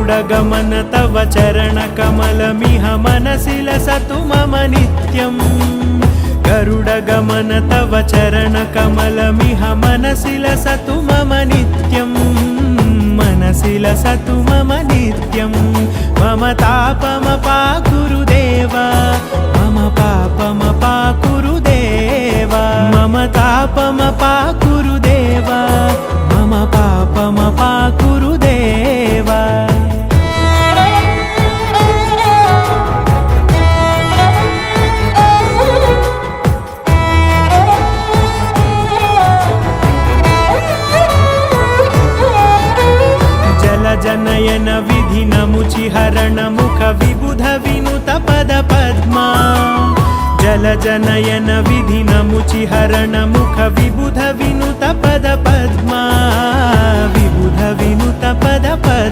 गरुडगमन तव चरणकमलमिह मनसि लसतु मम नित्यम् गरुडगमन तव चरणकमलमिह मनसि लसतु मम नित्यम् मनसि लसतु मम नित्यम् मम तापमपाकुरुदेव मम पापमपाकुरुदेव मम तापमपाकुरुदेव मम पापमपाकुरुदेव जनयन विधिनमुचिहरण मुख विबुध विनुत पद पद्मा जलजनयन विधिनमुचिहरण मुख विबुध विनुत पद पद्मा विबुध विनुत पद पद्मा